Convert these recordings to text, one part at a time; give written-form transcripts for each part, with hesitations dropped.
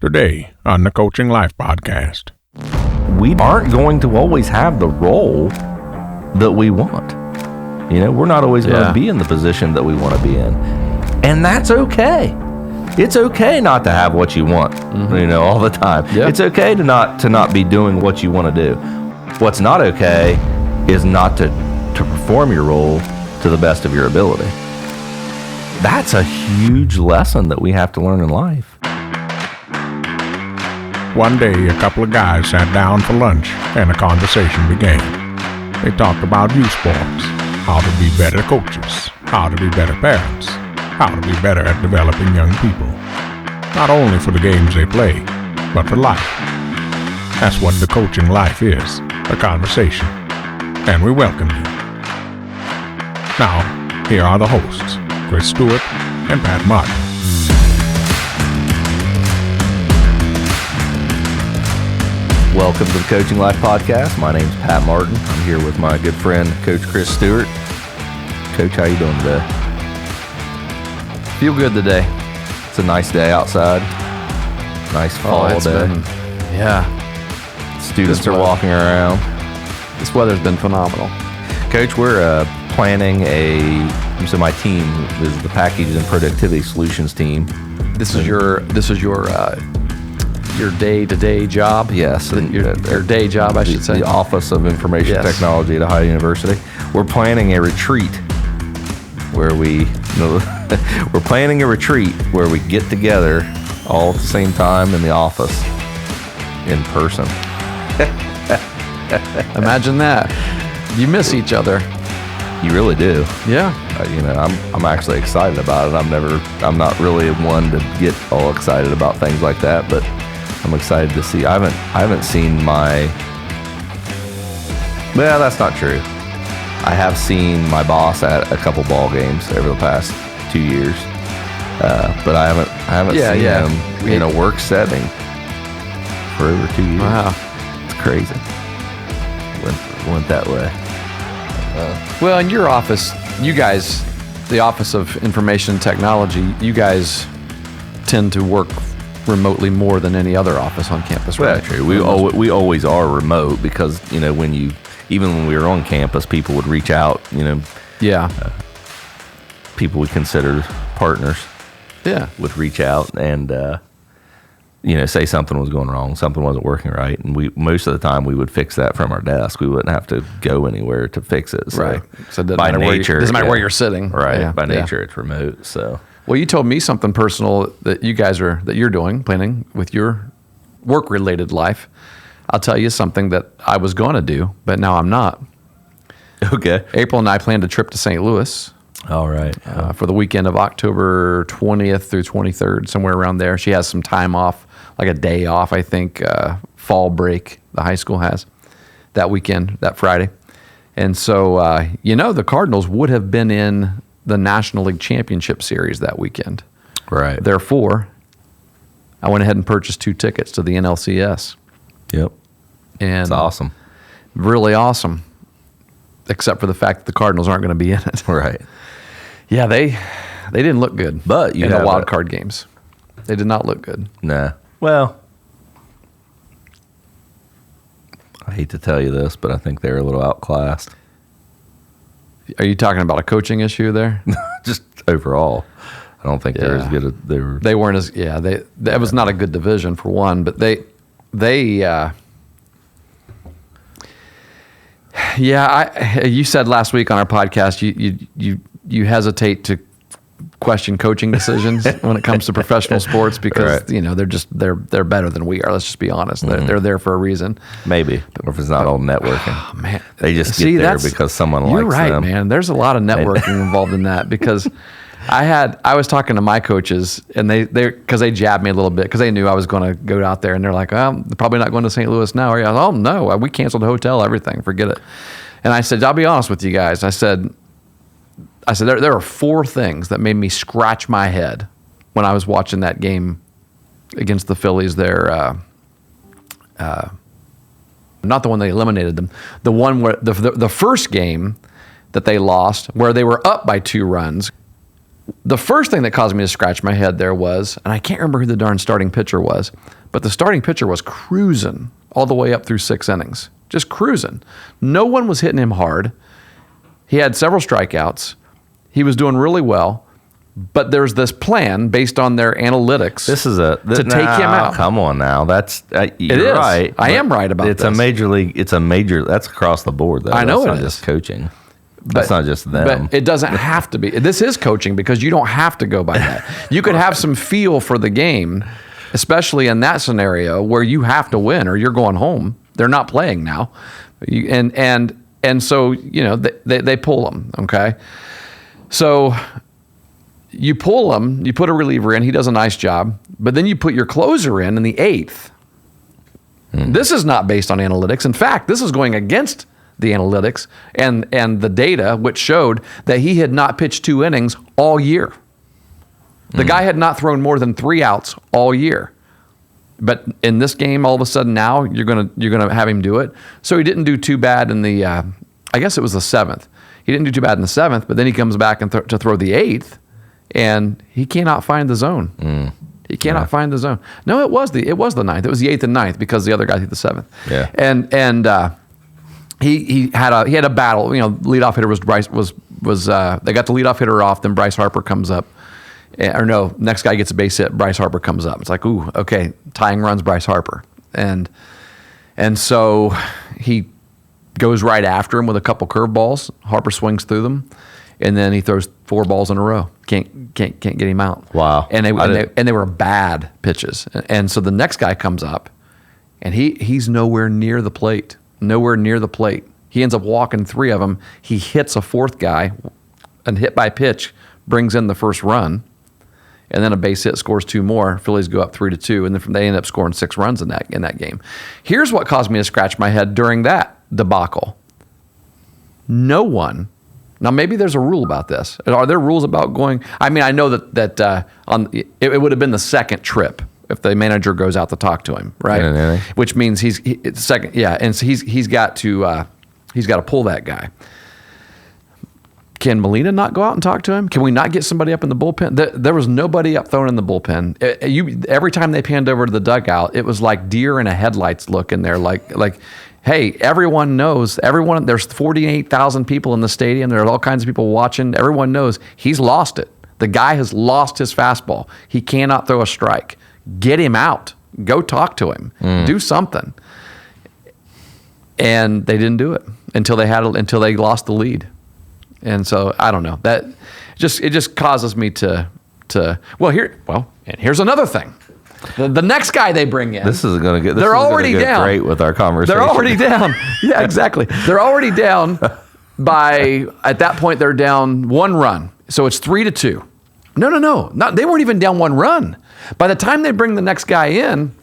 Today on the Coaching Life Podcast. We aren't going to always have the role that we want. You know, we're not always going to be in the position that we want to be in. And that's okay. It's okay not to have what you want, you know, all the time. Yeah. It's okay to not be doing what you want to do. What's not okay is not to perform your role to the best of your ability. That's a huge lesson that we have to learn in life. One day, a couple of guys sat down for lunch and a conversation began. They talked about youth sports, how to be better coaches, how to be better parents, how to be better at developing young people. Not only for the games they play, but for life. That's what the Coaching Life is, a conversation. And we welcome you. Now, here are the hosts, Chris Stewart and Pat Martin. Welcome to the Coaching Life Podcast. My name's Pat Martin. I'm here with my good friend, Coach Chris Stewart. Coach, how you doing today? Feel good today. It's a nice day outside. Nice fall day. Students are walking around. This weather's been phenomenal. Coach, we're planning so my team is the Package and Productivity Solutions team. This is your day-to-day job? Yes. Your day job, I should say. The Office of Information Technology at Ohio University. We're planning a retreat where we're planning a retreat where we get together all at the same time in the office in person. Imagine that. You miss each other. You really do. Yeah. I'm actually excited about it. I'm not really one to get all excited about things like that, but I'm excited to see. I haven't seen well, that's not true. I have seen my boss at a couple ball games over the past 2 years, but I haven't seen him in a work setting for over 2 years. Wow, it's crazy. Went that way. Well, in your office, you guys, the Office of Information Technology, you guys tend to work remotely more than any other office on campus, right? That's true. We always are remote because, even when we were on campus, people would reach out, people we consider partners would reach out and, say something was going wrong, something wasn't working right. And most of the time we would fix that from our desk. We wouldn't have to go anywhere to fix it. So right. So it by nature, doesn't matter where you're sitting. Right. Yeah. By nature, it's remote. So. Well, you told me something personal that you're planning with your work-related life. I'll tell you something that I was going to do, but now I'm not. Okay. April and I planned a trip to St. Louis. All right. For the weekend of October 20th through 23rd, somewhere around there. She has some time off, like a day off, I think, fall break the high school has that weekend, that Friday. And so, the Cardinals would have been in the National League Championship Series that weekend. Right. Therefore, I went ahead and purchased 2 tickets to the NLCS. Yep. And it's awesome. Really awesome. Except for the fact that the Cardinals aren't going to be in it. Right. Yeah, they didn't look good. But in the wild card games. They did not look good. Nah. Well, I hate to tell you this, but I think they're a little outclassed. Are you talking about a coaching issue there? Just overall, I don't think they're as good as they were. They weren't as that was not a good division for one, but they you said last week on our podcast you hesitate to question coaching decisions when it comes to professional sports because they're better than we are. Let's just be honest. They're there for a reason. Maybe, or if it's not all networking. Oh, man, they just get there because someone likes them. You're right, man. There's a lot of networking involved in that because I was talking to my coaches and because they jabbed me a little bit because they knew I was going to go out there and they're like, "Oh, they're probably not going to St. Louis now." Are you? Oh no, we canceled the hotel, everything. Forget it. And I said, I'll be honest with you guys. I said there are 4 things that made me scratch my head when I was watching that game against the Phillies. Not the one that eliminated them. The one where the first game that they lost, where they were up by 2 runs. the first thing that caused me to scratch my head there was, and I can't remember who the darn starting pitcher was, but the starting pitcher was cruising all the way up through 6 innings, just cruising. No one was hitting him hard. He had several strikeouts. He was doing really well, but there's this plan based on their analytics. This is to take him out. Come on now, that's you're It is. right. I am right about it's this. a major league. It's a major. That's across the board. Though. I know that's it not is. just coaching. That's not just them. But it doesn't have to be. This is coaching because you don't have to go by that. You could have some feel for the game, especially in that scenario where you have to win or you're going home. They're not playing now, and so they pull them. Okay, so you pull him. You put a reliever in. He does a nice job, but then you put your closer in the 8th. This is not based on analytics. In fact, this is going against the analytics and the data, which showed that he had not pitched 2 innings all year. The guy had not thrown more than 3 outs all year. But in this game, all of a sudden now you're gonna have him do it. So he didn't do too bad in the I guess it was the 7th. He didn't do too bad in the 7th, but then he comes back and to throw the 8th, and he cannot find the zone. He cannot find the zone. No, it was the 9th. It was the 8th and 9th because the other guy hit the 7th. Yeah. And he had a battle. Leadoff hitter was Bryce they got the leadoff hitter off. Then Bryce Harper comes up, or no, next guy gets a base hit. Bryce Harper comes up. It's like, ooh, okay, tying runs Bryce Harper, and so he goes right after him with a couple curveballs. Harper swings through them, and then he throws 4 balls in a row. Can't get him out. Wow. And they were bad pitches. And so the next guy comes up, and he's nowhere near the plate. Nowhere near the plate. He ends up walking 3 of them. He hits a 4th guy, and hit by pitch brings in the first run, and then a base hit scores 2 more. Phillies go up 3-2, and then they end up scoring 6 runs in that game. Here's what caused me to scratch my head during that debacle. No one. Now maybe there's a rule about this. Are there rules about going? I mean, I know that it would have been the second trip if the manager goes out to talk to him, right? Yeah. Which means it's second, yeah, and so he's got to pull that guy. Can Molina not go out and talk to him? Can we not get somebody up in the bullpen? There was nobody up thrown in the bullpen. Every time they panned over to the dugout, it was like deer in a headlights look in there. Like, hey, everyone knows. There's 48,000 people in the stadium. There are all kinds of people watching. Everyone knows he's lost it. The guy has lost his fastball. He cannot throw a strike. Get him out. Go talk to him. Do something. And they didn't do it until they lost the lead. And so I don't know. That it just causes me to and here's another thing. The next guy they bring in. This is going to get. They're already down. Great with our conversation. They're already down. Yeah, exactly. They're already down at that point they're down 1 run. So it's 3-2. No. They weren't even down 1 run. By the time they bring the next guy in,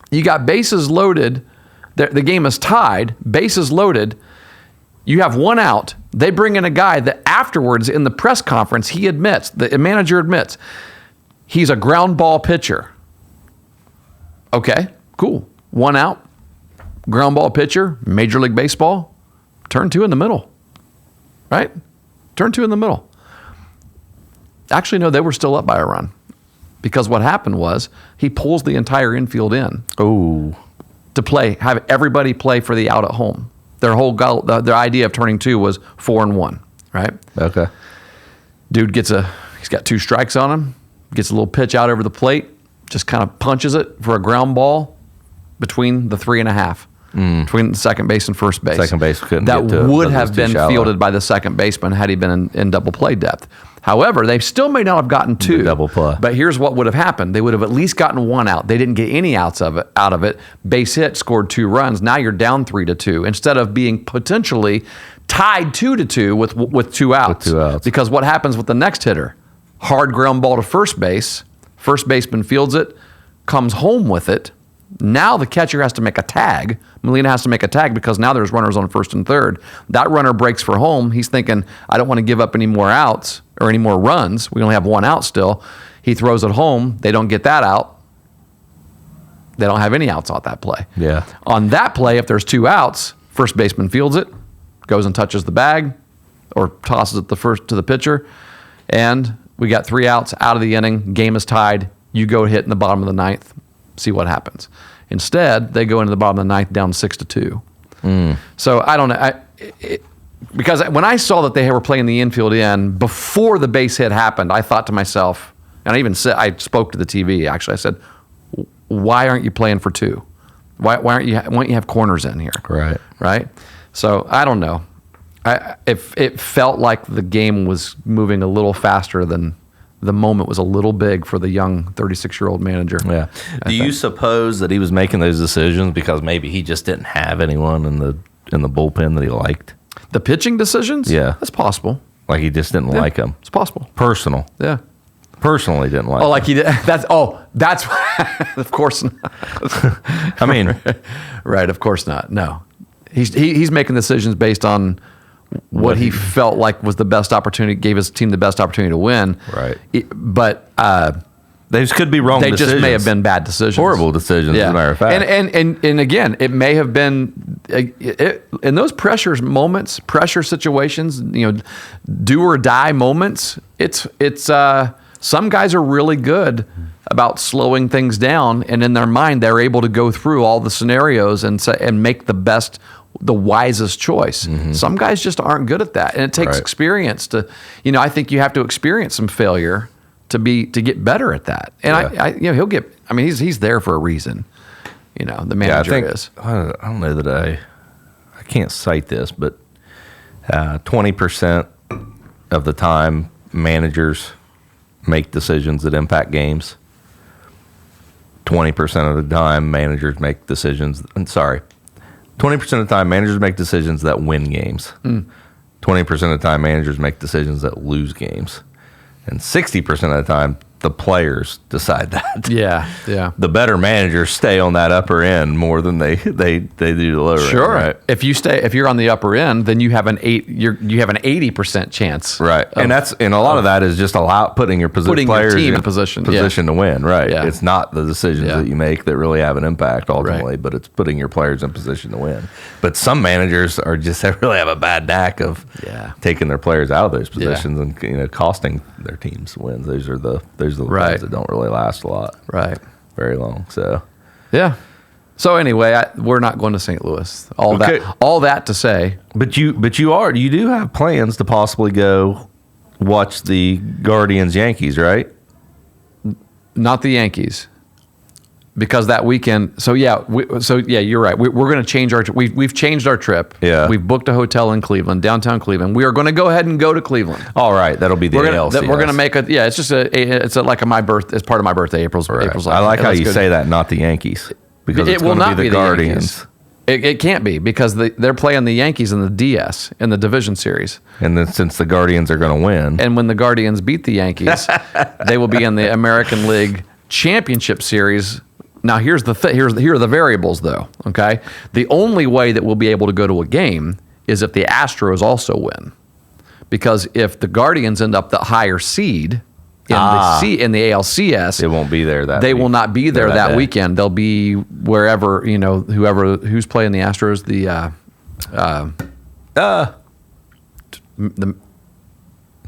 you got bases loaded. The game is tied. Bases loaded. You have 1 out. They bring in a guy that afterwards in the press conference, the manager admits, he's a ground ball pitcher. Okay, cool. 1 out, ground ball pitcher, Major League Baseball, turn 2 in the middle, right? Turn 2 in the middle. Actually, no, they were still up by a run because what happened was he pulls the entire infield in to have everybody play for the out at home. Their whole goal, their idea of turning 2 was 4-1, right? Okay. Dude he's got 2 strikes on him, gets a little pitch out over the plate, just kind of punches it for a ground ball between the 3.5, between the second base and first base. Second base couldn't that get to it. would It was have too been shallow. fielded by the second baseman had he been in double play depth. However, they still may not have gotten 2 double play. But here's what would have happened: they would have at least gotten 1 out. They didn't get any outs out of it. Base hit, scored 2 runs. Now you're down 3-2 instead of being potentially tied 2-2 with 2 outs. With 2 outs. Because what happens with the next hitter? Hard ground ball to first base. First baseman fields it, comes home with it. Now the catcher has to make a tag. Molina has to make a tag because now there's runners on first and third. That runner breaks for home. He's thinking, I don't want to give up any more outs or any more runs. We only have 1 out still. He throws it home. They don't get that out. They don't have any outs on that play. Yeah. On that play, if there's 2 outs, first baseman fields it, goes and touches the bag, or tosses it to the pitcher, and We got 3 outs out of the inning. Game is tied. You go hit in the bottom of the 9th. See what happens. Instead, they go into the bottom of the 9th down 6-2. So I don't know. Because when I saw that they were playing the infield in before the base hit happened, I thought to myself, and I spoke to the TV. Actually, I said, "Why aren't you playing for 2? Why don't you have corners in here?" Right. So I don't know. It felt like the game was moving a little faster than the moment was a little big for the young 36-year-old manager. Yeah. Do you suppose that he was making those decisions because maybe he just didn't have anyone in the bullpen that he liked? The pitching decisions? Yeah. That's possible. Like he just didn't like them. It's possible. Personally didn't like. Oh, like he did. That's of course not. I mean, right? Of course not. No, he's making decisions based on what he felt like was the best opportunity, gave his team the best opportunity to win. Right. But those could be wrong they decisions. just may have been bad decisions. Horrible decisions, as a matter of fact. And again, it may have been in those pressure situations, do or die moments. It's some guys are really good about slowing things down, and in their mind, they're able to go through all the scenarios and make the wisest choice. Some guys just aren't good at that, and it takes experience to. I think you have to experience some failure to get better at that. And he'll get. I mean, he's there for a reason. The manager is. I don't know that I can't cite this, but 20% of the time managers make decisions that impact games. 20% of the time managers make decisions. 20% of the time managers make decisions that win games. 20% of the time managers make decisions that lose games. And 60% of the time, the players decide that. Yeah. The better managers stay on that upper end more than they do the lower end. Sure. Right? If you're on the upper end, then you have an 80% chance. Right. And a lot of that is just putting your players team in position to win. Right. Yeah. It's not the decisions that you make that really have an impact ultimately, Right. but it's putting your players in position to win. But some managers they really have a bad knack of taking their players out of those positions and costing their teams wins. Those are the Right. ones that don't really last a lot. Right. Very long. So yeah. So anyway, we're not going to St. Louis. All that to say. But you do have plans to possibly go watch the Guardians Yankees, right? Not the Yankees. Because that weekend, you're right. We're going to change we've changed our trip. Yeah. We've booked a hotel in Cleveland, downtown Cleveland. We are going to go ahead and go to Cleveland. All right, that'll be the ALCS. We're going to make it's just it's like my birth. It's part of my birthday. April's. I like how you say that, not the Yankees, because it will not be the Guardians. Yankees. It can't be because they're playing the Yankees in the DS in the division series. And then since the Guardians are going to win, and when the Guardians beat the Yankees, they will be in the American League Championship Series. Now, here are the variables, though, okay? The only way that we'll be able to go to a game is if the Astros also win. Because if the Guardians end up the higher seed in the ALCS, it won't be there they will not be there that weekend. They'll be wherever, who's playing the Astros, the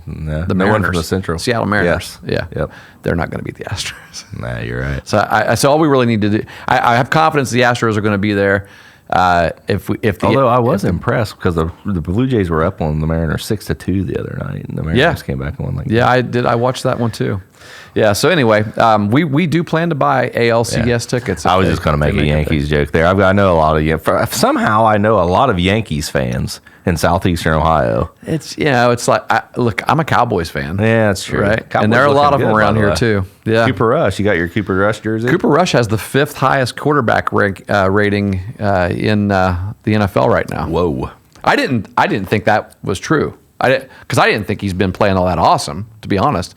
Mariners, from the Central, Seattle Mariners. Yes. Yeah. Yep. They're not going to beat the Astros. Nah, you're right. So all we really need to do, I have confidence the Astros are going to be there. Although I was impressed because the Blue Jays were up on the Mariners 6-2 the other night, and the Mariners came back and won. I did. I watched that one too. Yeah. So anyway, we do plan to buy ALCS tickets. I was just going to make a Yankees joke there. I know a lot of somehow I know a lot of Yankees fans in southeastern Ohio. It's like I'm a Cowboys fan. Yeah, that's true. Right, Cowboys, and there are a lot of them around here too. Yeah, Cooper Rush. You got your Cooper Rush jersey? Cooper Rush has the 5th highest quarterback rating in the NFL right now. Whoa! I didn't think that was true. Because I didn't think he's been playing all that awesome, to be honest.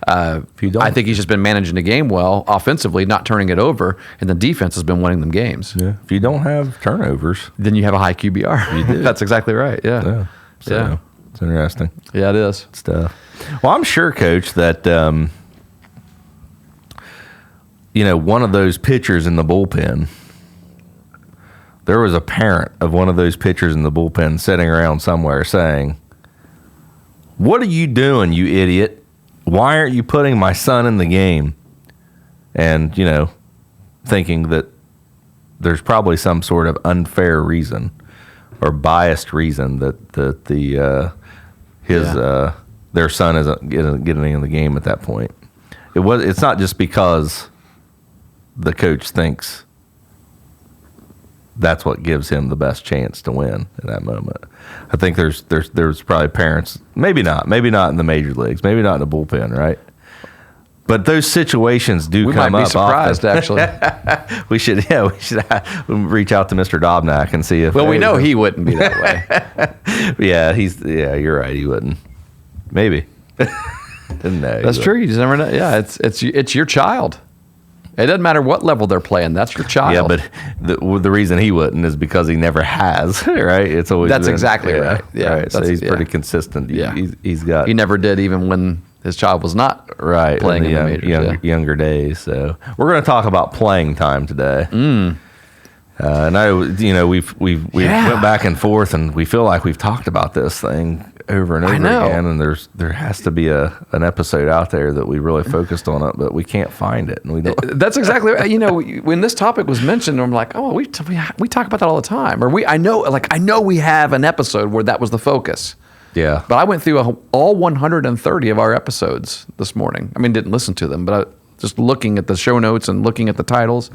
I think he's just been managing the game well offensively, not turning it over, and the defense has been winning them games. Yeah. If you don't have turnovers, then you have a high QBR. You do. That's exactly right. Yeah. So, it's interesting. Yeah, it is. Stuff. Well, I'm sure, Coach, that one of those pitchers in the bullpen, there was a parent of one of those pitchers in the bullpen sitting around somewhere saying, "What are you doing, you idiot? why aren't you putting my son in the game? And, you know, thinking that there's probably some sort of unfair reason or biased reason that their son isn't getting in the game at that point. It's not just because the coach thinks that's what gives him the best chance to win in that moment. I think there's probably parents, maybe not in the major leagues, maybe not in the bullpen, right? But those situations do come up. We might be surprised, often. actually. we should reach out to Mr. Dobnak and see if. Well, we know he wouldn't be that way. You're right. He wouldn't. Maybe. No, that's true. You just never know. Yeah, it's your child. It doesn't matter what level they're playing. That's your child. Yeah, but the reason he wouldn't is because he never has. Right? It's always. That's exactly right. Yeah, right. So he's pretty consistent. Yeah, he never did, even when his child was not playing in the majors. Younger days. So we're going to talk about playing time today. And we've went back and forth, and we feel like we've talked about this thing over and over again, and there has to be an episode out there that we really focused on it, but we can't find it, and we don't. That's exactly when this topic was mentioned, I'm like, oh, we talk about that all the time, or I know we have an episode where that was the focus. Yeah, but I went through all 130 of our episodes this morning. I mean, didn't listen to them, but just looking at the show notes and looking at the titles,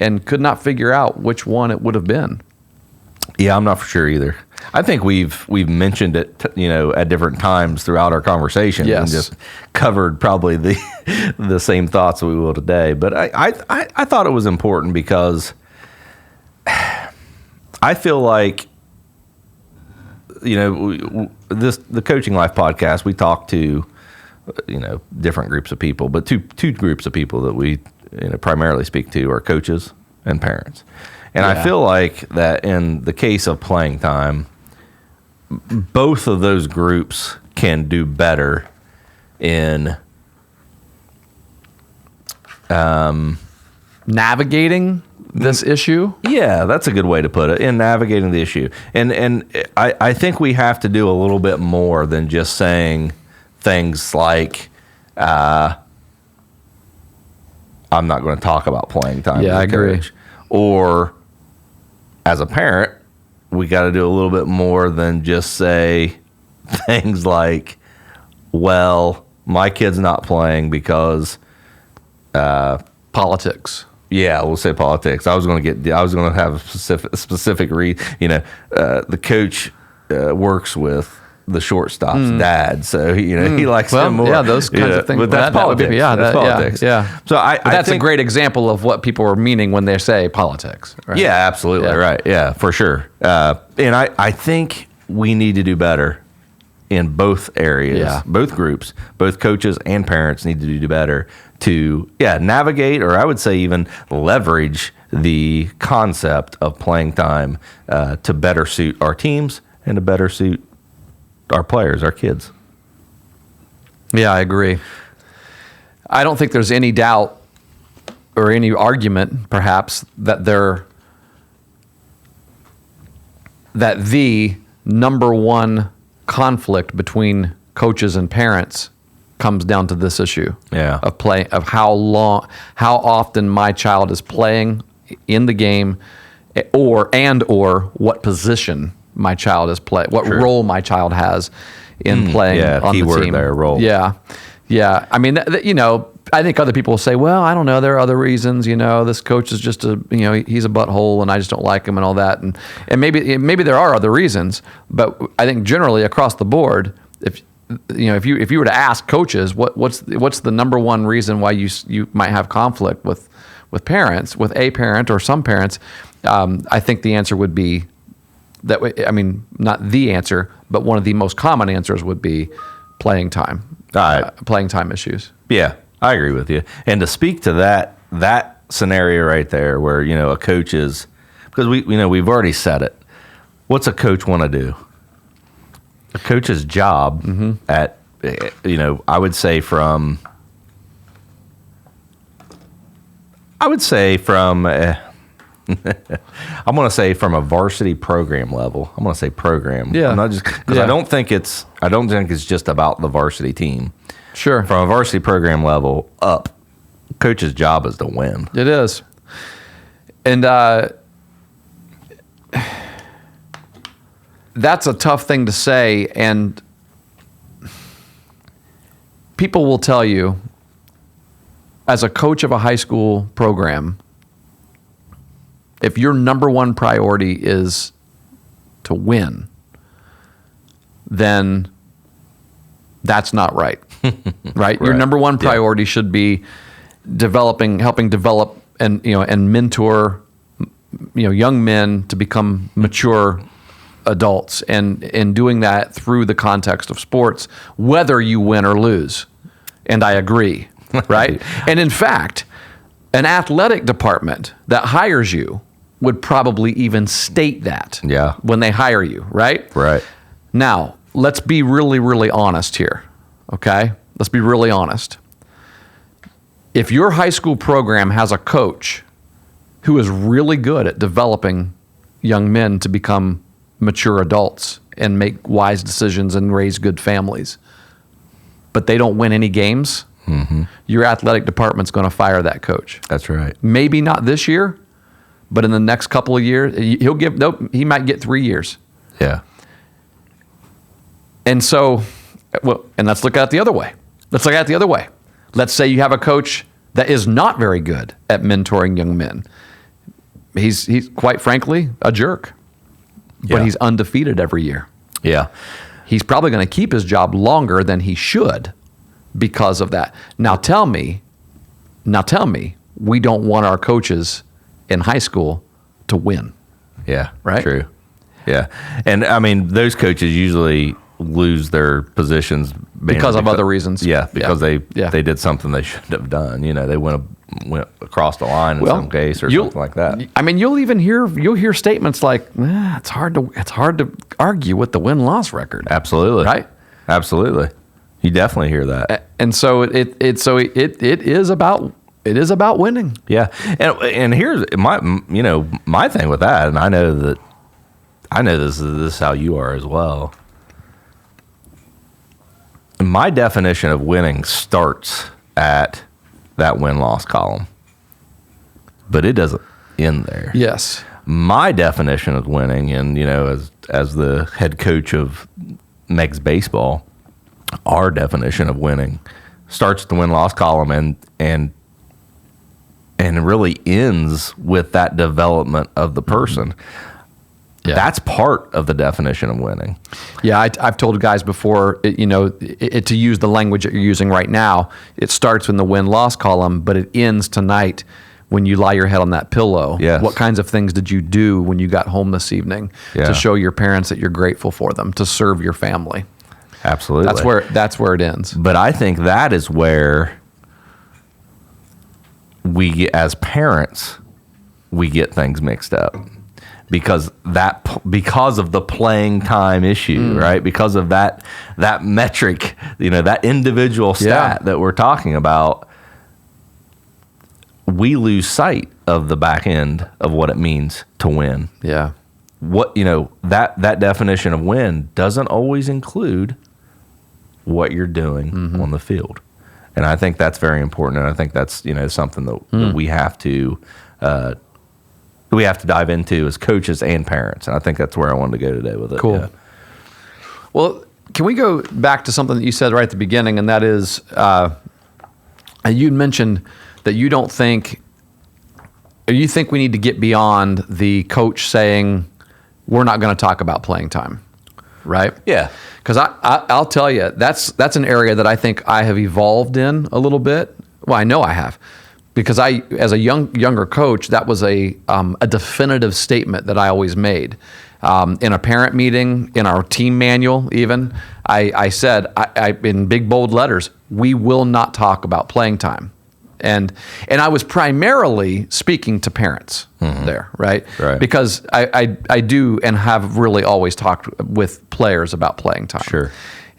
and could not figure out which one it would have been. Yeah, I'm not for sure either. I think we've mentioned it, at different times throughout our conversation, and just covered probably the same thoughts we will today. But I thought it was important because I feel like, the Coaching Life podcast, we talk to different groups of people, but two groups of people that we primarily speak to are coaches and parents. And I feel like that in the case of playing time, both of those groups can do better in navigating this issue. Yeah, that's a good way to put it, in navigating the issue. And I think we have to do a little bit more than just saying things like, I'm not going to talk about playing time. Yeah, I agree. Or as a parent, we got to do a little bit more than just say things like, well, my kid's not playing because politics. Yeah, we'll say politics. I was going to have a specific the coach works with the shortstop's dad, so he likes him more. Yeah, those kinds of things. But that's politics. That's politics. Yeah. So that's a great example of what people are meaning when they say politics. Right? Yeah, absolutely. Yeah. Right. Yeah, for sure. And I think we need to do better in both areas. Yeah. Both groups, both coaches and parents need to do better to navigate, or I would say even leverage the concept of playing time to better suit our teams and to better suit our players, our kids. Yeah, I agree. I don't think there's any doubt or any argument, perhaps, that the number one conflict between coaches and parents comes down to this issue of how often my child is playing in the game, or what position my child is playing, what role my child has in playing on the team. There, role. Yeah. I mean, I think other people will say, well, I don't know, there are other reasons. This coach is just he's a butthole, and I just don't like him, and all that, and maybe there are other reasons, but I think generally across the board, if you were to ask coaches what's the number one reason why you might have conflict with parents, with a parent or some parents, I think the answer would be that way. I mean, not the answer, but one of the most common answers would be playing time. Playing time issues. Yeah, I agree with you. And to speak to that scenario right there, where a coach is, because we've already said it. What's a coach want to do? A coach's job at I would say from I'm going to say from a varsity program level. I'm going to say program. Yeah. I'm not just because I don't think it's just about the varsity team. Sure. From a varsity program level up, coach's job is to win. It is. And that's a tough thing to say. And people will tell you, as a coach of a high school program, if your number one priority is to win, then that's not right. Right? Your number one priority should be helping develop and mentor young men to become mature adults, and doing that through the context of sports, whether you win or lose. And I agree, right? And in fact, an athletic department that hires you would probably even state that when they hire you, right? Right. Now, let's be really, really honest here, okay? Let's be really honest. If your high school program has a coach who is really good at developing young men to become mature adults and make wise decisions and raise good families, but they don't win any games, your athletic department's going to fire that coach. That's right. Maybe not this year, but in the next couple of years, he might get 3 years. Yeah. And so, and let's look at it the other way. Let's say you have a coach that is not very good at mentoring young men. He's quite frankly a jerk, but he's undefeated every year. Yeah. He's probably going to keep his job longer than he should because of that. Now tell me, we don't want our coaches in high school to win. Yeah. Right? True. Yeah. And I mean, those coaches usually lose their positions because of other reasons. Yeah. Because they did something they shouldn't have done. They went across the line in some case or something like that. I mean, you'll hear statements like, it's hard to argue with the win-loss record. Absolutely. Right? Absolutely. You definitely hear that. And so it is about winning. Yeah. And here's my thing with that, and I know this is how you are as well. My definition of winning starts at that win-loss column, but it doesn't end there. Yes. My definition of winning, and as the head coach of Megs baseball, our definition of winning starts at the win-loss column and really ends with that development of the person. Yeah. That's part of the definition of winning. Yeah, I've told guys before, to use the language that you're using right now, it starts in the win-loss column, but it ends tonight when you lie your head on that pillow. Yes. What kinds of things did you do when you got home this evening to show your parents that you're grateful for them, to serve your family? Absolutely. That's where it ends. But I think that is where we, as parents, we get things mixed up. Because of the playing time issue, right? Because of that metric, that individual stat that we're talking about, we lose sight of the back end of what it means to win. Yeah. That definition of win doesn't always include what you're doing on the field. And I think that's very important. And I think that's, something that we have to dive into as coaches and parents. And I think that's where I wanted to go today with it. Cool. Yeah. Well, can we go back to something that you said right at the beginning, and that is, you mentioned that you think we need to get beyond the coach saying, we're not going to talk about playing time, right? Yeah. Because I'll tell you, that's an area that I think I have evolved in a little bit. Well, I know I have. Because as a younger coach, that was a definitive statement that I always made. In a parent meeting, in our team manual even, I said, in big bold letters, we will not talk about playing time. And I was primarily speaking to parents there, right? Right. Because I do and have really always talked with players about playing time. Sure.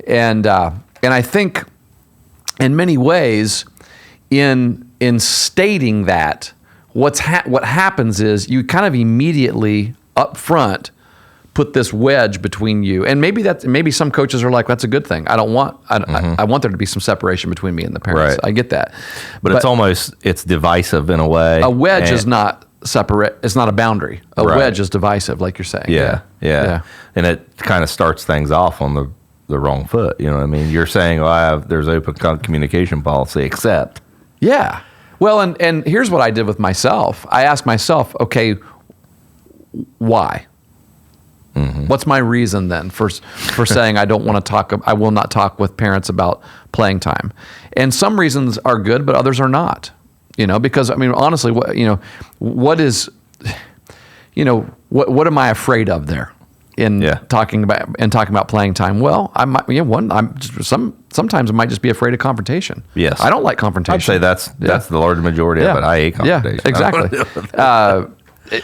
And I think in many ways, in stating that, what happens is you kind of immediately up front put this wedge between you. And maybe some coaches are like, that's a good thing. I want there to be some separation between me and the parents. Right. I get that. But it's divisive in a way. A wedge is not separate. It's not a boundary. A wedge is divisive, like you're saying. Yeah. And it kind of starts things off on the wrong foot. You know what I mean? You're saying, there's open communication policy, except. Yeah. Well, and here's what I did with myself. I asked myself, okay, why? Mm-hmm. What's my reason then for saying I will not talk with parents about playing time? And some reasons are good, but others are not. Because I mean, honestly, what am I afraid of there in talking about playing time? Well, sometimes I might just be afraid of confrontation. Yes, I don't like confrontation. I'd say that's the large majority of it. I hate confrontation. Yeah, exactly.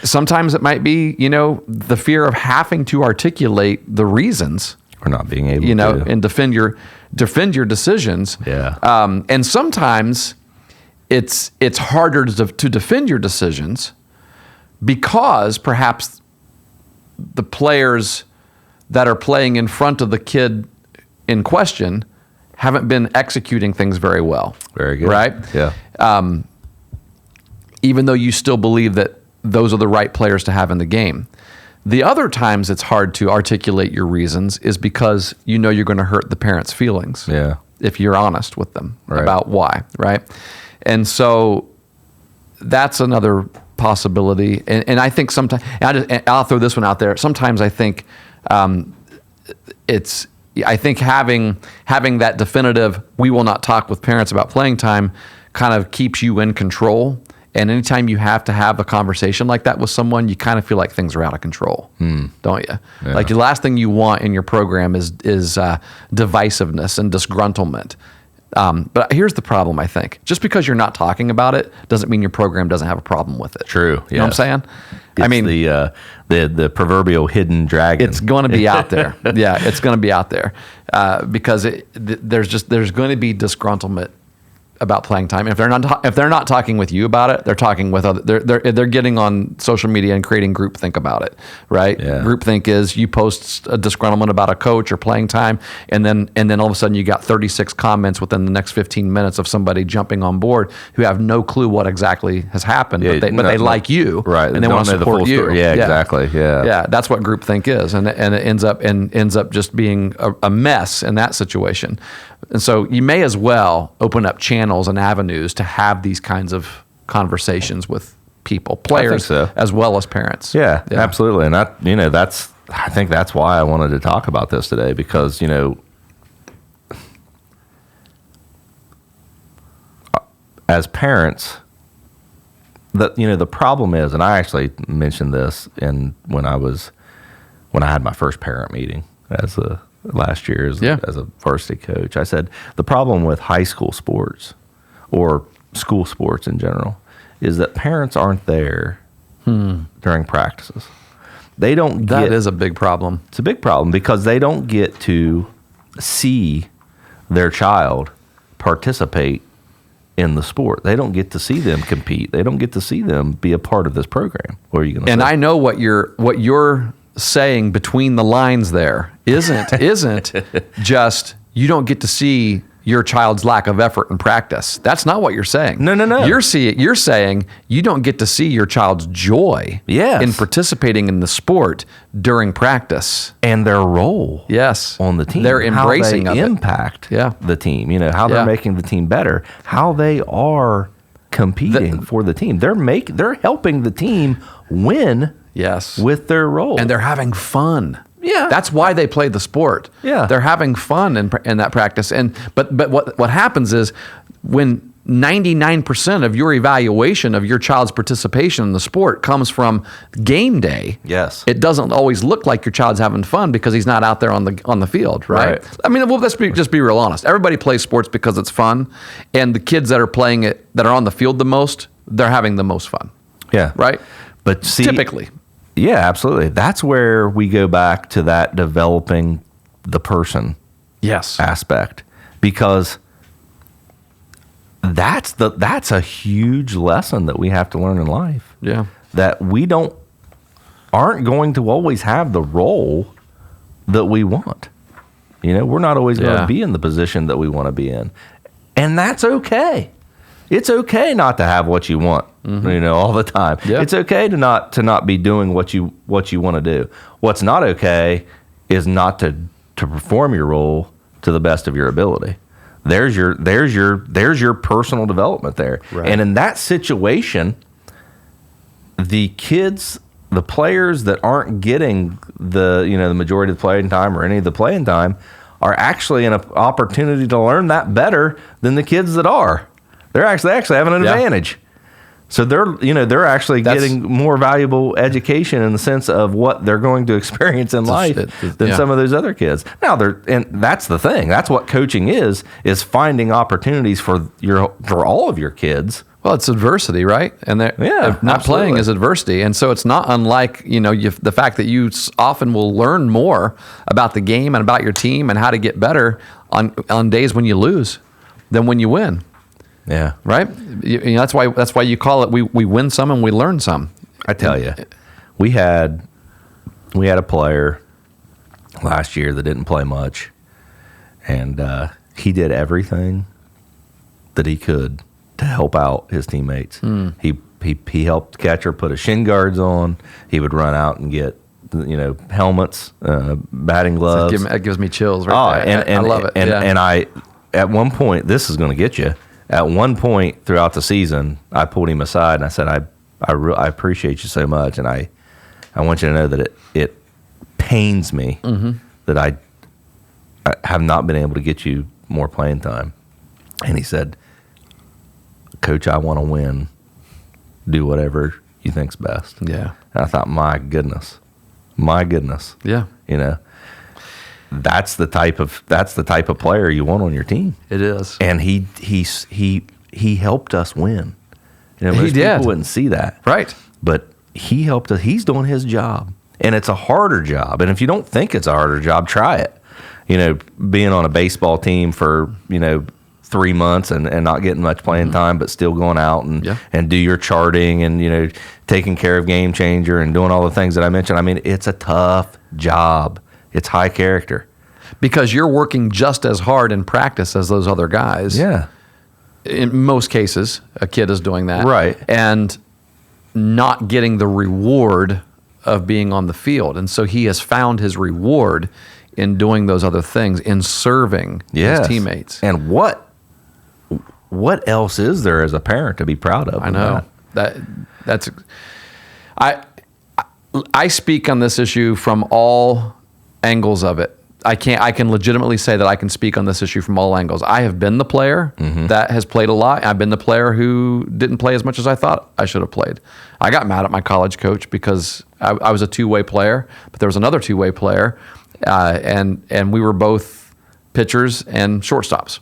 Sometimes it might be, the fear of having to articulate the reasons, or not being able to, and defend your decisions. Yeah. And sometimes it's harder to defend your decisions because perhaps the players that are playing in front of the kid in question haven't been executing things very well. Very good. Right? Yeah. Even though you still believe that those are the right players to have in the game. The other times it's hard to articulate your reasons is because you're going to hurt the parents' feelings. Yeah. If you're honest with them about why, right? And so that's another possibility. And I think sometimes, I'll throw this one out there. Sometimes I think having that definitive, we will not talk with parents about playing time kind of keeps you in control. And anytime you have to have a conversation like that with someone, you kind of feel like things are out of control, don't you? Yeah. Like the last thing you want in your program is divisiveness and disgruntlement. But here's the problem, I think. Just because you're not talking about it doesn't mean your program doesn't have a problem with it. True. You know what I'm saying? The proverbial hidden dragon. It's going to be out there. Yeah, it's going to be out there because there's going to be disgruntlement about playing time. If they're not talking with you about it, they're talking with other. They're getting on social media and creating groupthink about it, right? Yeah. Groupthink is you post a disgruntlement about a coach or playing time, and then all of a sudden you got 36 comments within the next 15 minutes of somebody jumping on board who have no clue what exactly has happened, but they like you, right? And they want to support you. Story. Yeah, exactly. Yeah, yeah. That's what groupthink is, and it ends up just being a mess in that situation. And so you may as well open up channels and avenues to have these kinds of conversations with people, players, as well as parents. Yeah, absolutely. And I think that's why I wanted to talk about this today, because, as parents, the problem is, and I actually mentioned this when I had my first parent meeting last year as a varsity coach. I said, the problem with high school sports or school sports in general is that parents aren't there during practices. They don't get... That is a big problem. It's a big problem because they don't get to see their child participate in the sport. They don't get to see them compete. They don't get to see them be a part of this program. What are you going to say? And I know what you're saying between the lines there isn't just you don't get to see your child's lack of effort in practice. That's not what you're saying. No. You're saying you don't get to see your child's joy in participating in the sport during practice and their role on the team. They're embracing how they impact the team, how they're making the team better, how they are competing for the team. They're helping the team win with their role. And they're having fun. Yeah. That's why they play the sport. Yeah. They're having fun in that practice. But what happens is when 99% of your evaluation of your child's participation in the sport comes from game day. Yes. It doesn't always look like your child's having fun because he's not out there on the field, right? I mean, let's just be real honest. Everybody plays sports because it's fun, and the kids that are playing it, that are on the field the most, they're having the most fun. Yeah. Right? But see, typically. Yeah, absolutely. That's where we go back to that developing the person aspect, because that's a huge lesson that we have to learn in life. Yeah. That we don't aren't going to always have the role that we want. We're not always going to be in the position that we want to be in. And that's okay. It's okay not to have what you want, all the time. Yeah. It's okay to not be doing what you want to do. What's not okay is not to perform your role to the best of your ability. There's your personal development there. Right. And in that situation, the kids, the players that aren't getting the majority of the playing time or any of the playing time are actually in an opportunity to learn that better than the kids that are. They're actually having an advantage. So they're actually getting more valuable education in the sense of what they're going to experience in life than some of those other kids. Now and that's the thing. That's what coaching is finding opportunities for all of your kids. Well, it's adversity, right? And not playing is adversity. And so it's not unlike, the fact that you often will learn more about the game and about your team and how to get better on days when you lose than when you win. Yeah. Right? That's why you call it we win some and we learn some. I tell you, we had a player last year that didn't play much, and he did everything that he could to help out his teammates. He helped the catcher put his shin guards on. He would run out and get helmets, batting gloves. That gives me chills right there. And I love it. And I, at one point, this is going to get you. At one point throughout the season, I pulled him aside and I said, I appreciate you so much, and I want you to know that it pains me that I have not been able to get you more playing time. And he said, Coach, I want to win. Do whatever you think's best. Yeah. And I thought, my goodness. Yeah. That's the type of player you want on your team. It is. And he helped us win. Most people wouldn't see that. Right. But he helped us. He's doing his job. And it's a harder job. And if you don't think it's a harder job, try it. Being on a baseball team for, 3 months and not getting much playing time, but still going out and do your charting and, taking care of Game Changer and doing all the things that I mentioned. I mean, it's a tough job. It's high character. Because you're working just as hard in practice as those other guys. Yeah. In most cases, a kid is doing that. Right. And not getting the reward of being on the field. And so he has found his reward in doing those other things, in serving his teammates. And what else is there as a parent to be proud of? I know. I speak on this issue from all angles of it. I can legitimately say that I can speak on this issue from all angles. I have been the player that has played a lot. I've been the player who didn't play as much as I thought I should have played. I got mad at my college coach because I was a two-way player, but there was another two-way player, and we were both pitchers and shortstops.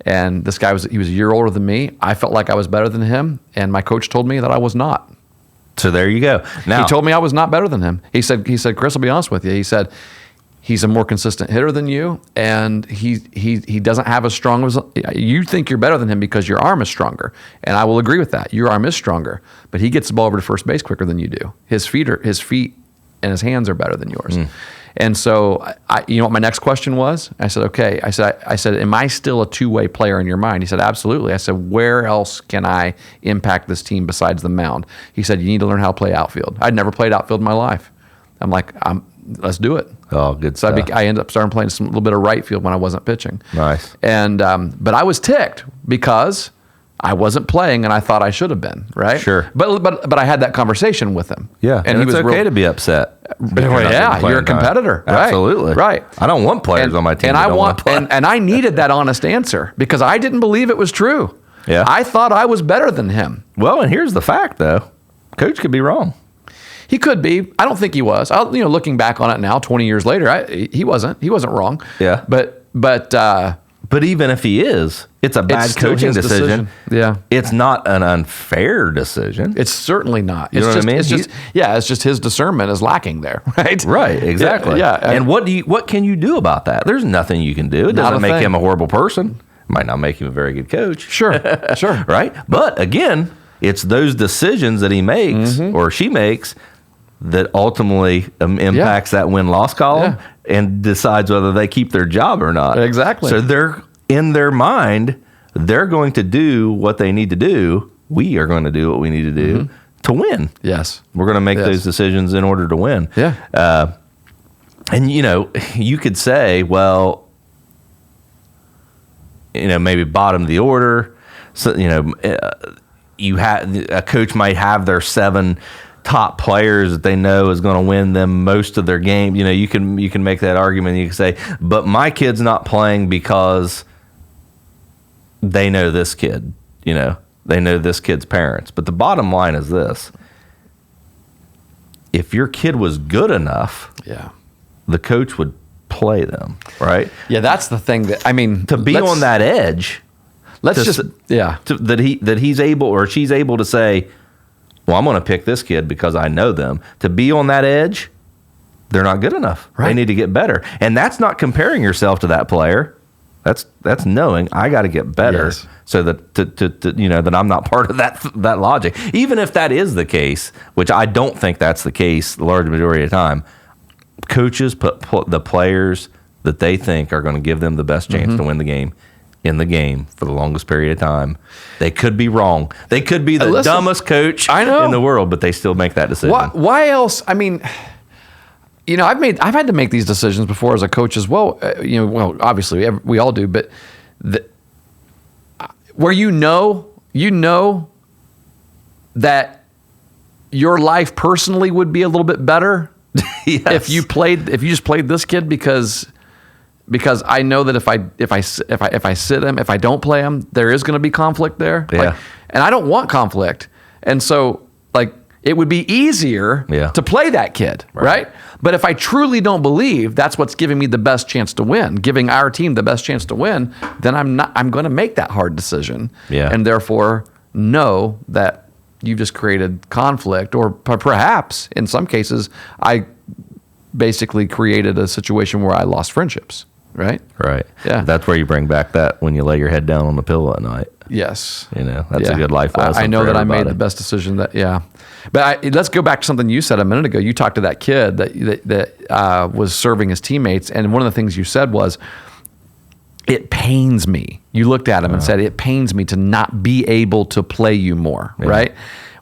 And this guy was a year older than me. I felt like I was better than him, and my coach told me that I was not. So there you go. Now, he told me I was not better than him. He said, Chris, I'll be honest with you. He said, he's a more consistent hitter than you, and he doesn't have as strong as you think. You're better than him because your arm is stronger, and I will agree with that. Your arm is stronger, but he gets the ball over to first base quicker than you do. His feet and his hands are better than yours. And so, you know what my next question was? I said, okay. I said, am I still a two-way player in your mind? He said, absolutely. I said, where else can I impact this team besides the mound? He said, you need to learn how to play outfield. I'd never played outfield in my life. I'm like, let's do it. Oh, good so stuff. I ended up starting playing a little bit of right field when I wasn't pitching. Nice. And but I was ticked because I wasn't playing, and I thought I should have been, right? Sure. But I had that conversation with him. Yeah, and he it's was okay to be upset. You're a competitor. Right? Absolutely. Right. I don't want players on my team. And I needed that honest answer because I didn't believe it was true. Yeah. I thought I was better than him. Well, and here's the fact, though. Coach could be wrong. He could be. I don't think he was. Looking back on it now, 20 years later, he wasn't. He wasn't wrong. Yeah. But even if he is, it's a bad coaching decision. Yeah. It's not an unfair decision. It's certainly not. You know what I mean? It's just his discernment is lacking there, right? Right, exactly. Yeah. And what can you do about that? There's nothing you can do. It doesn't make him a horrible person. It might not make him a very good coach. Sure. Right? But again, it's those decisions that he makes or she makes that ultimately impacts that win-loss column and decides whether they keep their job or not. Exactly. So they're in their mind, they're going to do what they need to do. We are going to do what we need to do to win. Yes. We're going to make those decisions in order to win. Yeah. And, you could say, well, maybe bottom of the order. So, a coach might have their 7 top players that they know is going to win them most of their game. You can make that argument. You can say, but my kid's not playing because they know this kid, they know this kid's parents. But the bottom line is this: if your kid was good enough, the coach would play them, right? Yeah, that's the thing to be on that edge. That he's able or she's able to say, well, I'm going to pick this kid because I know them. To be on that edge, they're not good enough. Right. They need to get better. And that's not comparing yourself to that player. That's knowing I got to get better so that that I'm not part of that logic. Even if that is the case, which I don't think that's the case the large majority of the time, coaches put the players that they think are going to give them the best chance to win the game in the game for the longest period of time. They could be wrong. They could be the dumbest coach in the world, but they still make that decision. Why else? I mean, I've had to make these decisions before as a coach as well. Well, obviously we all do, but where you know that your life personally would be a little bit better if you just played this kid because I know that if I sit him, if I don't play him, there is going to be conflict there. Yeah. And I don't want conflict. And so it would be easier to play that kid, right? But if I truly don't believe that's what's giving me the best chance to win, giving our team the best chance to win, then I'm going to make that hard decision. Yeah. And therefore know that you've just created conflict, or perhaps in some cases I basically created a situation where I lost friendships. Right? Right. Yeah. That's where you bring back that when you lay your head down on the pillow at night. Yes. That's a good life lesson. I know that everybody. I made the best decision But let's go back to something you said a minute ago. You talked to that kid that was serving his teammates. And one of the things you said was, it pains me. You looked at him and said, it pains me to not be able to play you more. Yeah. Right.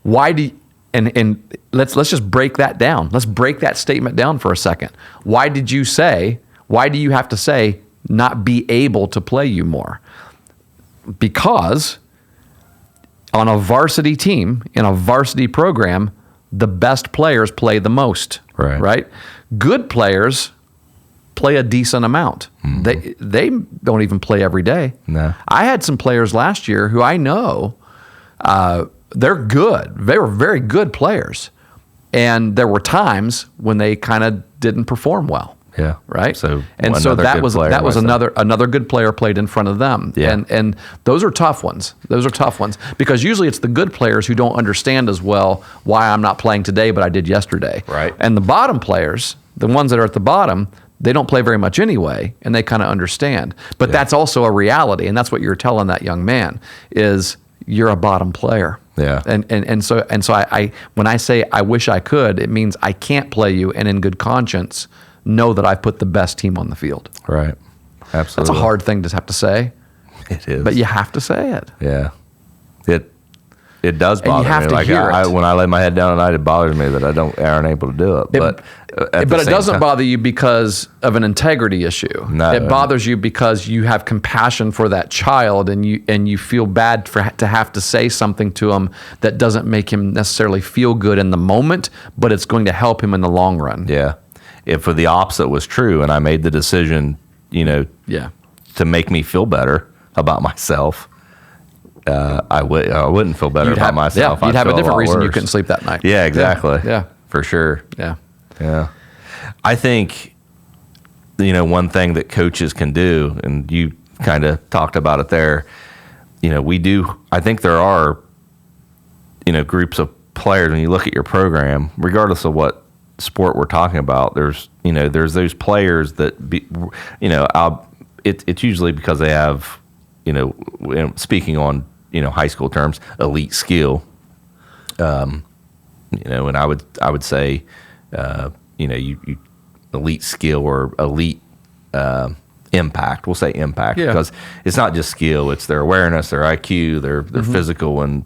Why do you, and let's just break that down. Let's break that statement down for a second. Why do you have to say not be able to play you more? Because on a varsity team, in a varsity program, the best players play the most, right? Good players play a decent amount. Mm-hmm. They don't even play every day. No. I had some players last year who I know, they're good. They were very good players. And there were times when they kind of didn't perform well. Yeah. Right. So that was another good player played in front of them. Yeah. And those are tough ones. Because usually it's the good players who don't understand as well why I'm not playing today, but I did yesterday. Right. And the bottom players, the ones that are at the bottom, they don't play very much anyway, and they kind of understand. But that's also a reality, and that's what you're telling that young man is you're a bottom player. Yeah. And so I when I say I wish I could, it means I can't play you, and in good conscience know that I put the best team on the field. Right. Absolutely. That's a hard thing to have to say. It is. But you have to say it. Yeah. It does bother and you have me. To like hear it. When I lay my head down at night, it bothers me that I aren't able to do it. But it doesn't bother you because of an integrity issue. No, it bothers you because you have compassion for that child, and you feel bad to have to say something to him that doesn't make him necessarily feel good in the moment, but it's going to help him in the long run. Yeah. If the opposite was true, and I made the decision, to make me feel better about myself, I wouldn't feel better about myself. Yeah, you'd have a different reason worse. You couldn't sleep that night. Yeah, exactly. Yeah. For sure. Yeah. Yeah. I think, one thing that coaches can do, and you kind of talked about it there, I think there are, groups of players, when you look at your program, regardless of what sport we're talking about, there's those players that, it's usually because they have, speaking on, high school terms, elite skill. And I would say, you elite skill or elite impact. We'll say impact because it's not just skill; it's their awareness, their IQ, their physical, and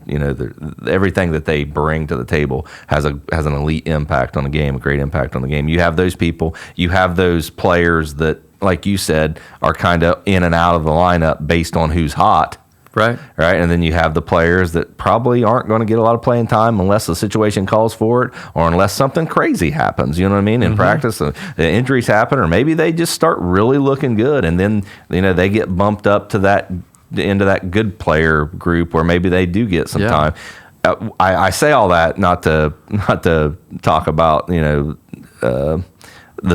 everything that they bring to the table has an elite impact on the game, a great impact on the game. You have those people. You have those players that, like you said, are kind of in and out of the lineup based on who's hot. Right. And then you have the players that probably aren't going to get a lot of playing time unless the situation calls for it or unless something crazy happens. You know what I mean? In practice, the injuries happen, or maybe they just start really looking good, and then they get bumped up to that into that good player group where maybe they do get some time. I say all that not to talk about the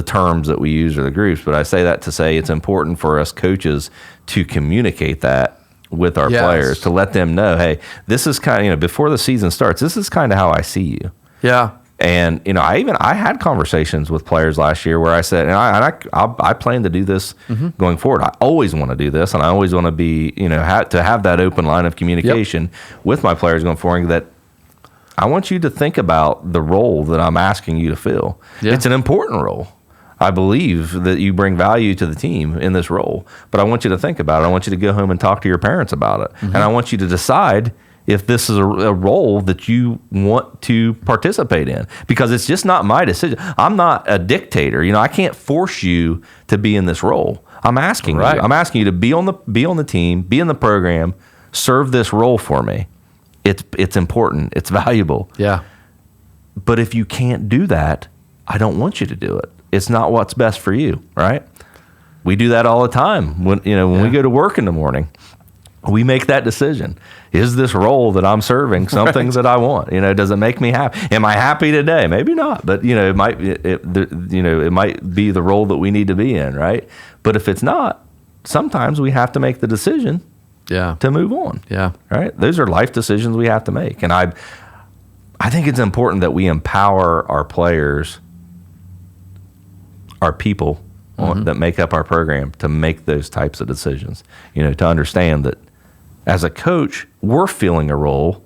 terms that we use or the groups, but I say that to say it's important for us coaches to communicate that with our players, to let them know, hey, this is kind of, before the season starts, this is kind of how I see you. Yeah. And, I had conversations with players last year where I said, and I plan to do this going forward. I always want to do this, and I always want to be, to have that open line of communication with my players going forward, that I want you to think about the role that I'm asking you to fill. Yeah. It's an important role. I believe that you bring value to the team in this role, but I want you to think about it. I want you to go home and talk to your parents about it. And I want you to decide if this is a role that you want to participate in, because it's just not my decision. I'm not a dictator. I can't force you to be in this role. I'm asking you. I'm asking you to be on the team, be in the program, serve this role for me. It's important. It's valuable. Yeah. But if you can't do that, I don't want you to do it. It's not what's best for you, right? We do that all the time. When we go to work in the morning, we make that decision. Is this role that I'm serving something that I want? Does it make me happy? Am I happy today? Maybe not, but it might be the role that we need to be in, right? But if it's not, sometimes we have to make the decision to move on. Yeah. Right? Those are life decisions we have to make. And I think it's important that we empower our players, our people that make up our program, to make those types of decisions. To understand that as a coach, we're filling a role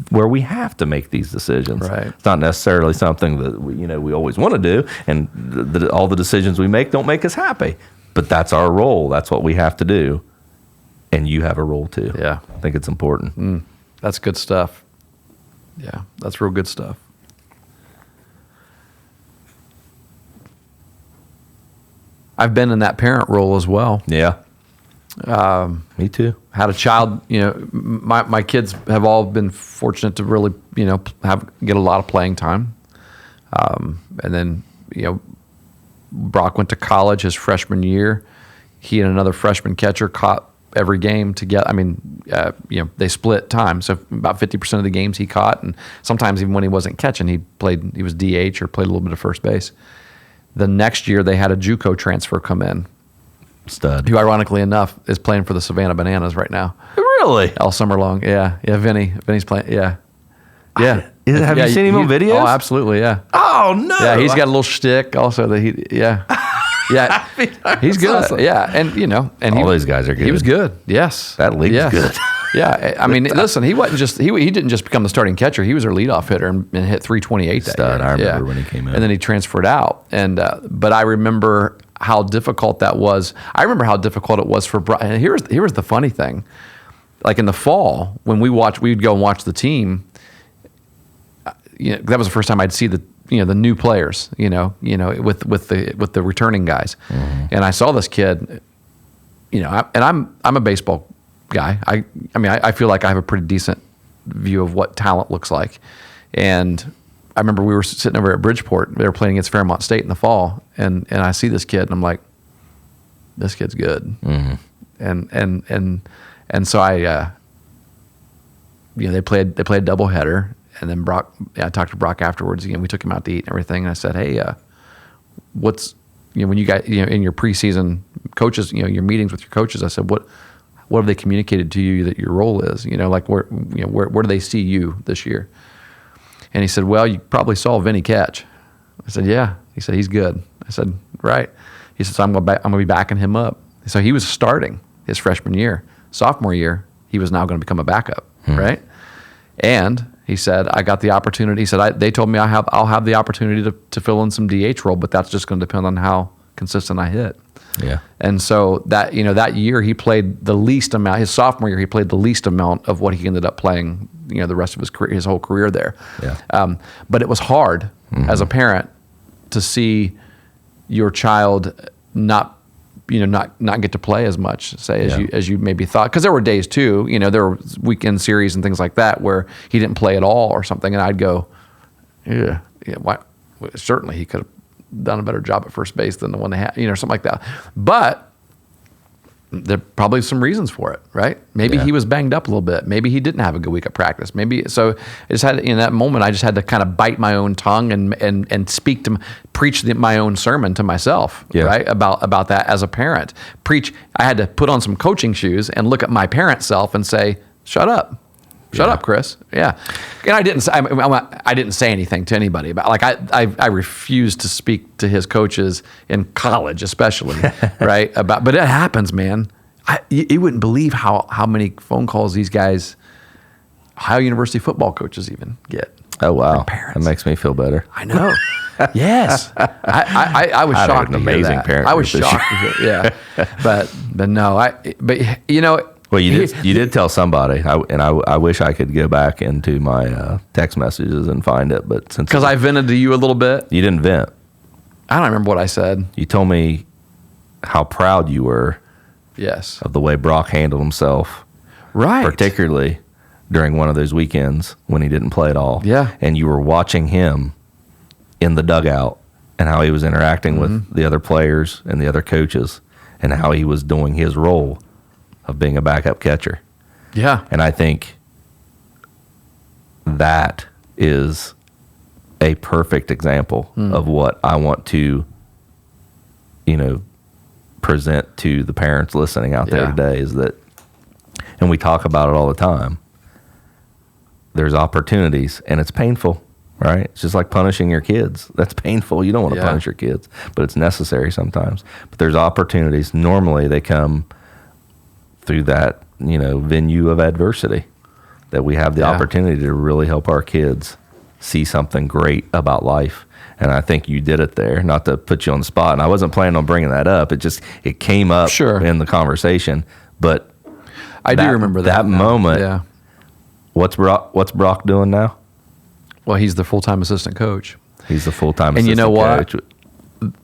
where we have to make these decisions. Right. It's not necessarily something that we always want to do, and all the decisions we make don't make us happy. But that's our role. That's what we have to do. And you have a role too. Yeah, I think it's important. That's good stuff. Yeah, that's real good stuff. I've been in that parent role as well. Yeah. Me too. Had a child, my kids have all been fortunate to really, get a lot of playing time. And then, Brock went to college his freshman year. He and another freshman catcher caught every game together. They split time. So about 50% of the games he caught. And sometimes even when he wasn't catching, he was DH or played a little bit of first base. The next year, they had a JUCO transfer come in. Stud. Who, ironically enough, is playing for the Savannah Bananas right now. Really? All summer long. Yeah. Yeah, Vinny's playing. Yeah. Yeah. Have you seen him on videos? Oh, absolutely, yeah. Oh, no. Yeah, he's got a little shtick also that yeah. He's good. Awesome. Yeah, and all these guys are good. He was good. Yes. That league's good. Yeah, listen, he wasn't just he didn't just become the starting catcher. He was their leadoff hitter and hit 328 that year. I remember when he came in. And then he transferred out. And but I remember how difficult that was. I remember how difficult it was for Brian. And here's the funny thing. Like in the fall, when we'd go and watch the team. That was the first time I'd see the new players. With the returning guys, and I saw this kid. I'm a baseball guy. I feel like I have a pretty decent view of what talent looks like. And I remember we were sitting over at Bridgeport. They were playing against Fairmont State in the fall, and I see this kid, and I'm like, this kid's good. And so I, they played a doubleheader, and then I talked to Brock afterwards. We took him out to eat and everything, and I said, hey, what's when you guys in your preseason coaches, your meetings with your coaches, I said, what have they communicated to you that your role is? Like where do they see you this year? And he said, well, you probably saw Vinny catch. I said, yeah. He said, he's good. I said, right. He said, so I'm going to be backing him up. So he was starting his freshman year. Sophomore year, he was now going to become a backup, right? And He said, I got the opportunity. He said, they told me I'll have the opportunity to fill in some DH role, but that's just going to depend on how consistent I hit. Yeah. And so that year he played the least amount. His sophomore year he played the least amount of what he ended up playing. The rest of his career, his whole career there. Yeah. But it was hard as a parent to see your child not get to play as much, as you maybe thought. Because there were days too. There were weekend series and things like that where he didn't play at all or something, and I'd go, yeah. Why? Certainly he could have done a better job at first base than the one they had, or something like that. But there are probably some reasons for it, right? Maybe he was banged up a little bit. Maybe he didn't have a good week of practice. So I just had, in that moment, I just had to kind of bite my own tongue and preach my own sermon to myself, right? About that as a parent. I had to put on some coaching shoes and look at my parent self and say, shut up. Shut up, Chris. Yeah, and I didn't say anything to anybody about. Like I refused to speak to his coaches in college, especially, right? But it happens, man. You wouldn't believe how many phone calls these guys, Ohio University football coaches, even get. Oh wow, parents. That makes me feel better. I know. Yes, I was shocked. An amazing parent. I was shocked. Yeah, but no, Well, you did tell somebody, I wish I could go back into my text messages and find it, but because I vented to you a little bit, you didn't vent. I don't remember what I said. You told me how proud you were, yes, of the way Brock handled himself, right, particularly during one of those weekends when he didn't play at all. Yeah, and you were watching him in the dugout and how he was interacting with the other players and the other coaches and how he was doing his role of being a backup catcher. Yeah. And I think that is a perfect example of what I want to, present to the parents listening out there today, is that, and we talk about it all the time, there's opportunities and it's painful, right? It's just like punishing your kids. That's painful. You don't want to punish your kids, but it's necessary sometimes. But there's opportunities. Normally they come through that, venue of adversity, that we have the opportunity to really help our kids see something great about life. And I think you did it there, not to put you on the spot. And I wasn't planning on bringing that up. It came up in the conversation, but I do remember that moment. Yeah. What's Brock doing now? Well, he's the full-time assistant coach. He's the full-time and assistant you know what? coach.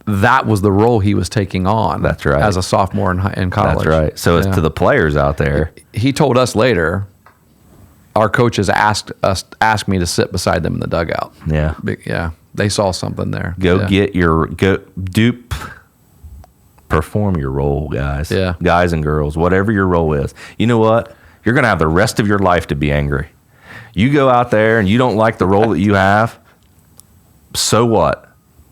That was the role he was taking on. That's right. As a sophomore in college. That's right. So it's to the players out there. He told us later, our coaches asked me to sit beside them in the dugout. Yeah. Yeah. They saw something there. Perform your role, guys. Yeah. Guys and girls, whatever your role is. You know what? You're going to have the rest of your life to be angry. You go out there and you don't like the role that you have. So what?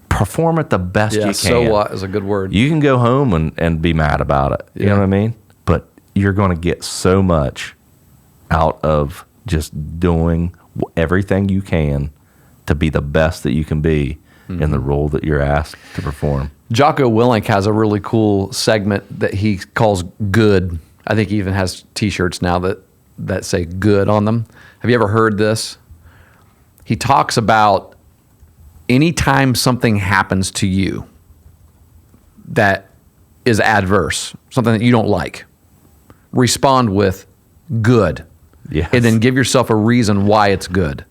Perform it the best you can. So what is a good word. You can go home and be mad about it. You know what I mean? But you're going to get so much out of just doing everything you can to be the best that you can be in the role that you're asked to perform. Jocko Willink has a really cool segment that he calls Good. I think he even has T-shirts now that say Good on them. Have you ever heard this? He talks about anytime something happens to you that is adverse, something that you don't like, respond with good. Yes. And then give yourself a reason why it's good.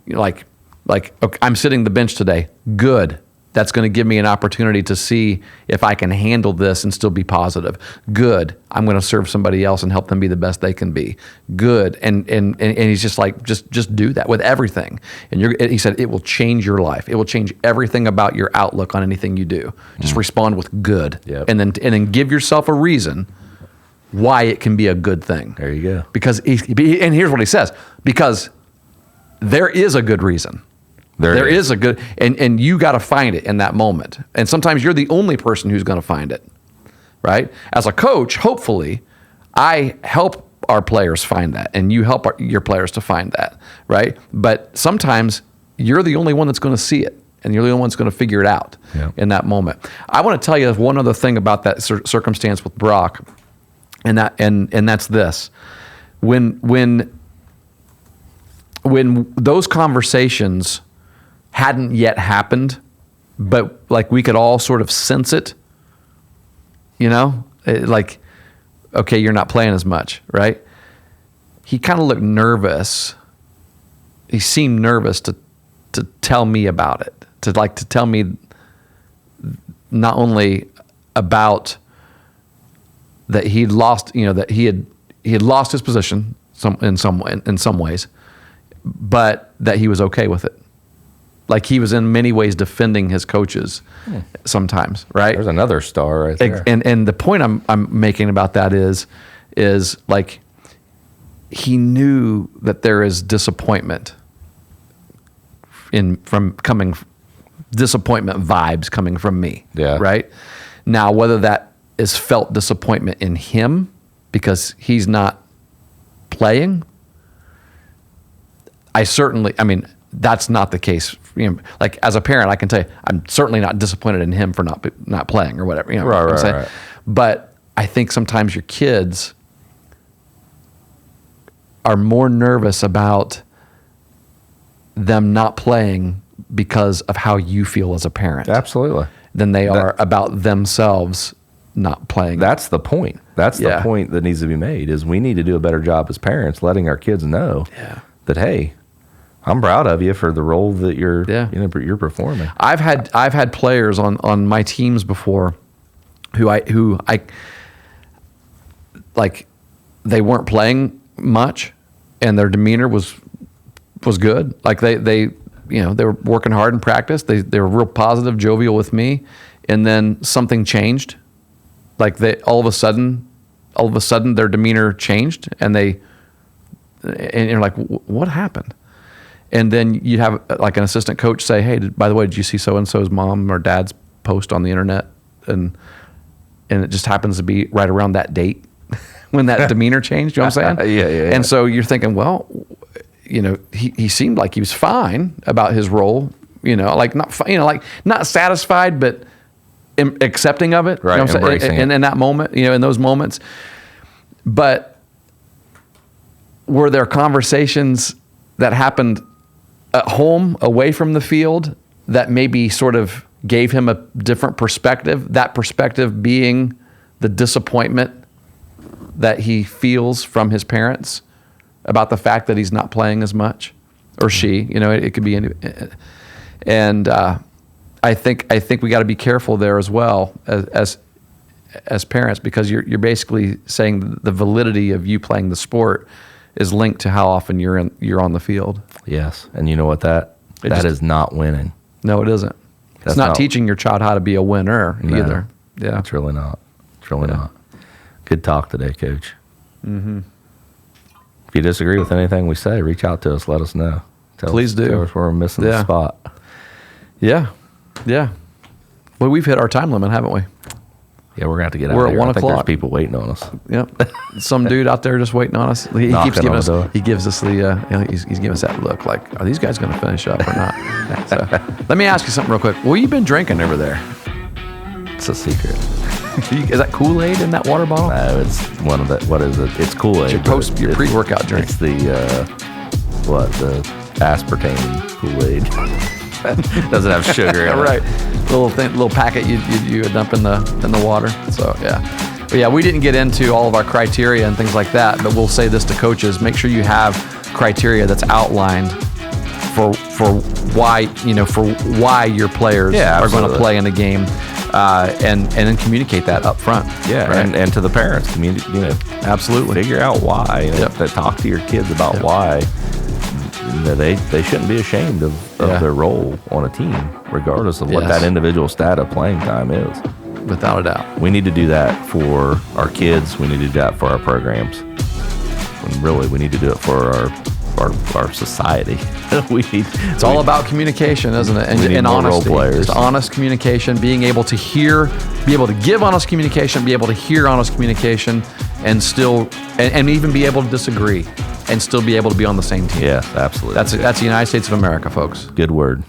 Like, okay, I'm sitting the bench today. Good. That's going to give me an opportunity to see if I can handle this and still be positive. Good. I'm going to serve somebody else and help them be the best they can be. Good. And he's just like, just do that with everything. And he said, it will change your life. It will change everything about your outlook on anything you do. Just respond with good. Yep. And then give yourself a reason why it can be a good thing. There you go. Because and here's what he says, because there is a good reason. There is a good, and you got to find it in that moment. And sometimes you're the only person who's going to find it, right? As a coach, hopefully, I help our players find that, and you help your players to find that, right? But sometimes you're the only one that's going to see it, and you're the only one that's going to figure it out in that moment. I want to tell you one other thing about that circumstance with Brock, and that's this: when when those conversations hadn't yet happened, but like we could all sort of sense it, like, okay, you're not playing as much, right? He kind of looked nervous. He seemed nervous to tell me about it, to tell me not only about that he'd lost, that he had lost his position in some ways, but that he was okay with it. Like he was in many ways defending his coaches sometimes, right? There's another star right there. And the point I'm making about that is like he knew that there is disappointment disappointment vibes coming from me. Yeah. Right? Now, whether that is felt disappointment in him because he's not playing, that's not the case. Like as a parent, I can tell you, I'm certainly not disappointed in him for not playing or whatever. What I'm saying? Right. But I think sometimes your kids are more nervous about them not playing because of how you feel as a parent. Absolutely. Than they are about themselves not playing. That's the point. That's the point that needs to be made, is we need to do a better job as parents letting our kids know that, hey, I'm proud of you for the role that you're performing. I've had players on my teams before who I like, they weren't playing much and their demeanor was good. Like they were working hard in practice. They were real positive, jovial with me, and then something changed. Like all of a sudden their demeanor changed, and you're like, what happened? And then you have like an assistant coach say, hey, by the way, did you see so-and-so's mom or dad's post on the internet? And it just happens to be right around that date when that demeanor changed. You know what I'm saying? Yeah. And so you're thinking, well, he seemed like he was fine about his role, not satisfied, but accepting of it. Right, embracing it. In that moment, in those moments. But were there conversations that happened at home, away from the field, that maybe sort of gave him a different perspective? That perspective being the disappointment that he feels from his parents about the fact that he's not playing as much, or she, it could be any, and I think we got to be careful there as well as parents, because you're basically saying the validity of you playing the sport is linked to how often you're on the field. Yes, and you know what that is not winning. No, it isn't. It's not teaching your child how to be a winner either. Yeah, it's really not. It's really not. Good talk today, Coach. Mm-hmm. If you disagree with anything we say, reach out to us. Let us know. Please do. Tell us where we're missing the spot. Yeah. Well, we've hit our time limit, haven't we? Yeah, we're going to have to get out of here. We're at 1 o'clock. There's people waiting on us. Yep. Some dude out there just waiting on us. He keeps giving us. He gives us the. He's giving us that look like, are these guys going to finish up or not? So, let me ask you something real quick. What have you been drinking over there? It's a secret. Is that Kool-Aid in that water bottle? No, it's one of the. What is it? It's Kool-Aid. It's your pre-workout drink. It's the the aspartame Kool-Aid. Doesn't have sugar in it. Right. Little packet you dump in the water. So but yeah, we didn't get into all of our criteria and things like that, but we'll say this to coaches: make sure you have criteria that's outlined for why your players are going to play in a game, and then communicate that up front. Yeah, right? and to the parents, absolutely figure out why. Talk to your kids about why. They shouldn't be ashamed of their role on a team, regardless of what that individual stat of playing time is. Without a doubt. We need to do that for our kids. We need to do that for our programs. And really, we need to do it for our society. It's all about communication, isn't it? And honesty. Role players. Just honest communication, being able to hear, be able to give honest communication, be able to hear honest communication, and still, and even be able to disagree, and still be able to be on the same team. Yeah, absolutely. That's the United States of America, folks. Good word.